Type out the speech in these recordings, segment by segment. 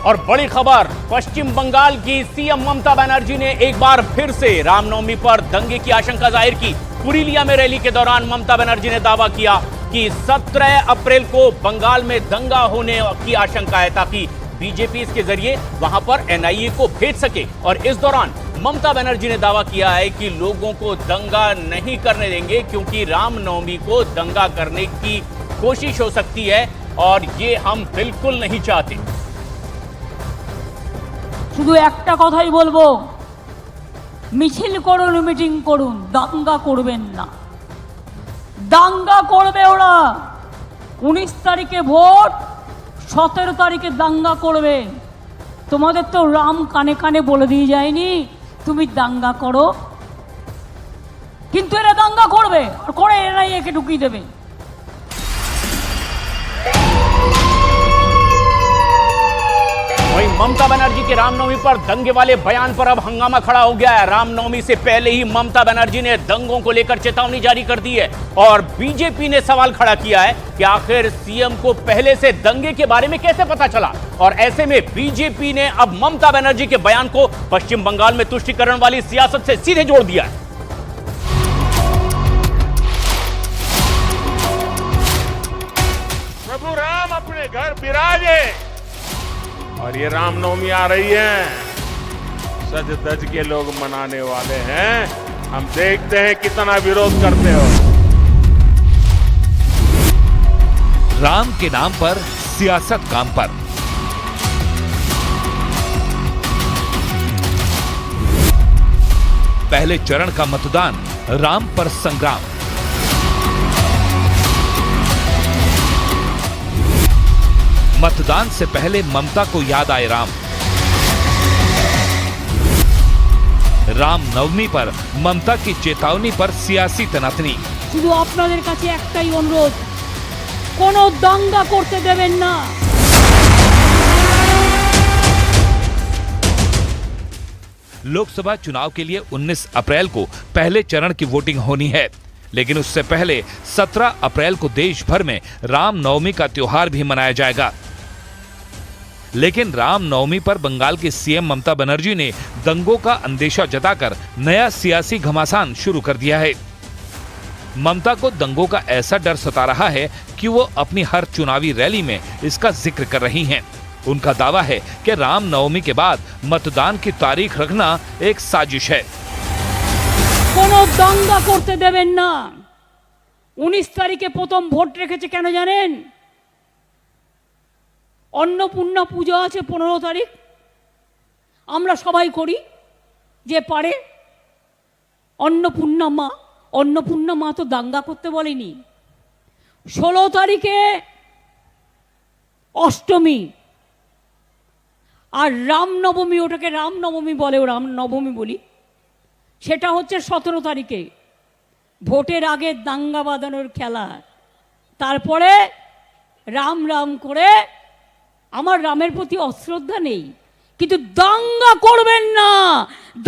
और बड़ी खबर, पश्चिम बंगाल की सीएम ममता बनर्जी ने एक बार फिर से रामनवमी पर दंगे की आशंका जाहिर की। पुरुलिया में रैली के दौरान ममता बनर्जी ने दावा किया कि 17 अप्रैल को बंगाल में दंगा होने की आशंका है, ताकि बीजेपी इसके जरिए वहां पर एनआईए को भेज सके। और इस दौरान ममता बनर्जी ने दावा किया है कि लोगों को दंगा नहीं करने देंगे, क्योंकि रामनवमी को दंगा करने की कोशिश हो सकती है और ये हम बिल्कुल नहीं चाहते। শুধু একটা কথাই বলবো, মিছিল করুন, মিটিং করুন, দাঙ্গা করবেন না। দাঙ্গা করবে ওরা। 19 তারিখে ভোট, 17 তারিখে দাঙ্গা করবে। তোমাদের তো রাম কানে কানে বলে দিয়ে যায়নি তুমি দাঙ্গা করো, কিন্তু এরা দাঙ্গা করবে আর করে এরাই একে ঢুকিয়ে দেবে। वहीं ममता बनर्जी के रामनवमी पर दंगे वाले बयान पर अब हंगामा खड़ा हो गया है। रामनवमी से पहले ही ममता बनर्जी ने दंगों को लेकर चेतावनी जारी कर दी है और बीजेपी ने सवाल खड़ा किया है कि आखिर सीएम को पहले से दंगे के बारे में कैसे पता चला। और ऐसे में बीजेपी ने अब ममता बनर्जी के बयान को पश्चिम बंगाल में तुष्टीकरण वाली सियासत से सीधे जोड़ दिया है। प्रभु राम अपने घर विराजे और ये रामनवमी आ रही है, सज धज के लोग मनाने वाले हैं। हम देखते हैं कितना विरोध करते हो। राम के नाम पर सियासत काम पर। पहले चरण का मतदान, राम पर संग्राम। मतदान से पहले ममता को याद आए राम। राम नवमी पर ममता की चेतावनी पर सियासी तनातनी। শুধু আপনাদের কাছে একটাই অনুরোধ, কোনো দাঙ্গা করতে দেবেন না। लोकसभा चुनाव के लिए 19 अप्रैल को पहले चरण की वोटिंग होनी है, लेकिन उससे पहले 17 अप्रैल को देश भर में रामनवमी का त्योहार भी मनाया जाएगा। लेकिन रामनवमी पर बंगाल की सीएम ममता बनर्जी ने दंगों का अंदेशा जताकर नया सियासी घमासान शुरू कर दिया है। ममता को दंगों का ऐसा डर सता रहा है कि वो अपनी हर चुनावी रैली में इसका जिक्र कर रही हैं। उनका दावा है कि रामनवमी के बाद मतदान की तारीख रखना एक साजिश है। কোনো দাঙ্গা করতে দেবেন না। 19 তারিখে প্রথম ভোট রেখেছে কেন জানেন? অন্নপূর্ণা পূজা আছে 15 তারিখ, আমরা সবাই করি যে পারে। অন্নপূর্ণা মা তো দাঙ্গা করতে বলেনি। 16 তারিখে অষ্টমী আর রামনবমী, ওটাকে রামনবমী বলে, রামনবমী বলি, সেটা হচ্ছে 17 তারিখে। ভোটের আগে দাঙ্গা বাঁধানোর খেলা, তারপরে রাম রাম করে। আমার রামের প্রতি অশ্রদ্ধা নেই, কিন্তু দাঙ্গা করবেন না,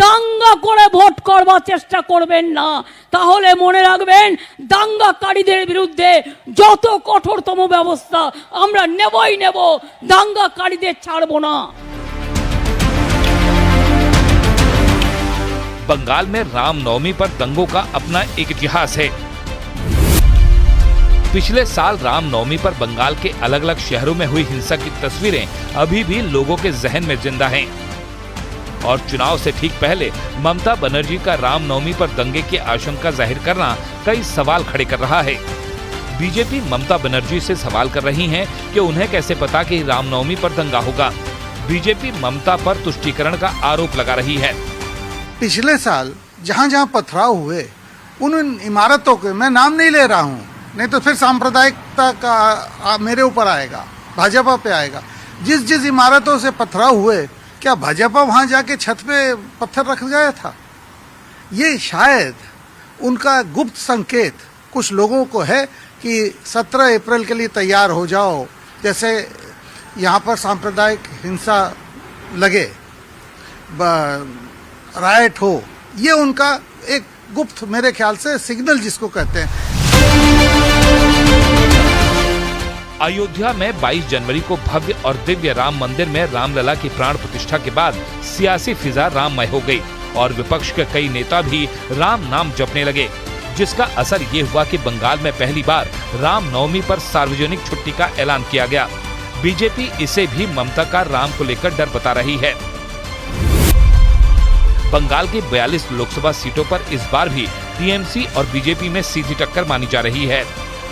দাঙ্গা করে ভোট করবার চেষ্টা করবেন না। তাহলে মনে রাখবেন, দাঙ্গাকারীদের বিরুদ্ধে যত কঠোরতম ব্যবস্থা আমরা নেবই নেব, দাঙ্গাকারীদের ছাড়বো না। बंगाल में रामनवमी पर दंगों का अपना एक इतिहास है। पिछले साल रामनवमी पर बंगाल के अलग अलग शहरों में हुई हिंसा की तस्वीरें अभी भी लोगों के जहन में जिंदा हैं। और चुनाव से ठीक पहले ममता बनर्जी का रामनवमी पर दंगे की आशंका जाहिर करना कई सवाल खड़े कर रहा है। बीजेपी ममता बनर्जी से सवाल कर रही है कि उन्हें कैसे पता कि रामनवमी पर दंगा होगा। बीजेपी ममता पर तुष्टीकरण का आरोप लगा रही है। पिछले साल जहाँ जहाँ पथराव हुए उन इमारतों के, मैं नाम नहीं ले रहा हूँ, नहीं तो फिर सांप्रदायिकता का मेरे ऊपर आएगा, भाजपा पे आएगा। जिस जिस इमारतों से पथराव हुए, क्या भाजपा वहाँ जाके छत पे पत्थर रख गया था? ये शायद उनका गुप्त संकेत कुछ लोगों को है कि 17 अप्रैल के लिए तैयार हो जाओ, जैसे यहाँ पर सांप्रदायिक हिंसा लगे, राइट हो। ये उनका एक गुप्त, मेरे ख्याल से सिग्नल जिसको कहते हैं। अयोध्या में 22 जनवरी को भव्य और दिव्य राम मंदिर में रामलला की प्राण प्रतिष्ठा के बाद सियासी फिजा राममय हो गई और विपक्ष के कई नेता भी राम नाम जपने लगे, जिसका असर ये हुआ कि बंगाल में पहली बार रामनवमी पर सार्वजनिक छुट्टी का ऐलान किया गया। बीजेपी इसे भी ममता का राम को लेकर डर बता रही है। बंगाल की 42 लोकसभा सीटों पर इस बार भी टीएमसी और बीजेपी में सीधी टक्कर मानी जा रही है।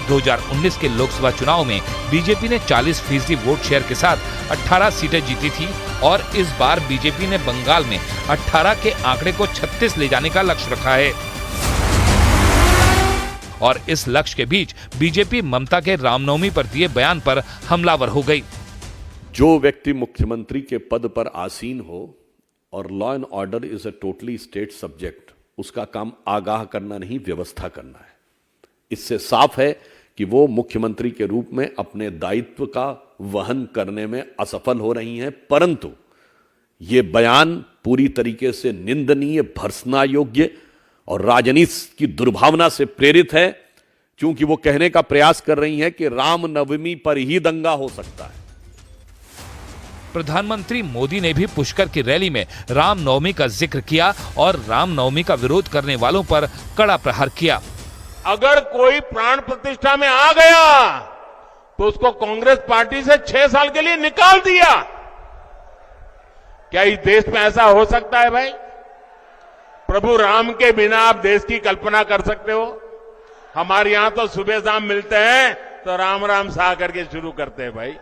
2019 के लोकसभा चुनाव में बीजेपी ने 40% वोट शेयर के साथ 18 सीटें जीती थी और इस बार बीजेपी ने बंगाल में 18 के आंकड़े को 36 ले जाने का लक्ष्य रखा है। और इस लक्ष्य के बीच बीजेपी ममता के रामनवमी पर दिए बयान पर हमलावर हो गई। जो व्यक्ति मुख्यमंत्री के पद पर आसीन हो और law and order is a totally state subject, उसका काम आगाह करना नहीं, व्यवस्था करना है। इससे साफ है कि वो मुख्यमंत्री के रूप में अपने दायित्व का वहन करने में असफल हो रही हैं, परंतु ये बयान पूरी तरीके से निंदनीय, भर्त्सना योग्य और राजनीति की दुर्भावना से प्रेरित है, क्योंकि वो कहने का प्रयास कर रही हैं कि रामनवमी पर ही दंगा हो सकता है। प्रधानमंत्री मोदी ने भी पुष्कर की रैली में रामनवमी का जिक्र किया और रामनवमी का विरोध करने वालों पर कड़ा प्रहार किया। अगर कोई प्राण प्रतिष्ठा में आ गया तो उसको कांग्रेस पार्टी से 6 साल के लिए निकाल दिया। क्या इस देश में ऐसा हो सकता है भाई? प्रभु राम के बिना आप देश की कल्पना कर सकते हो? हमारे यहां तो सुबह शाम मिलते हैं तो राम राम सा करके शुरू करते हैं भाई,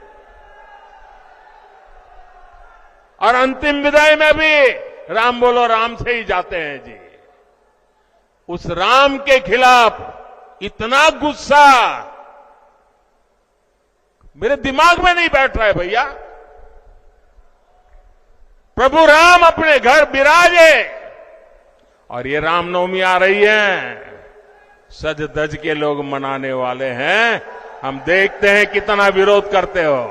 और अंतिम विदाई में भी राम बोलो राम से ही जाते हैं जी। उस राम के खिलाफ इतना गुस्सा मेरे दिमाग में नहीं बैठ रहा है भैया। प्रभु राम अपने घर विराजे और ये रामनवमी आ रही है, सज धज के लोग मनाने वाले हैं। हम देखते हैं कितना विरोध करते हो।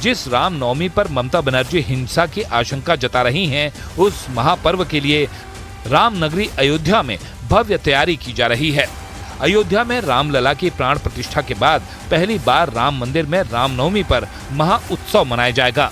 जिस रामनवमी पर ममता बनर्जी हिंसा की आशंका जता रही हैं, उस महापर्व के लिए रामनगरी अयोध्या में भव्य तैयारी की जा रही है। अयोध्या में रामलला की प्राण प्रतिष्ठा के बाद पहली बार राम मंदिर में रामनवमी पर महा उत्सव मनाया जाएगा।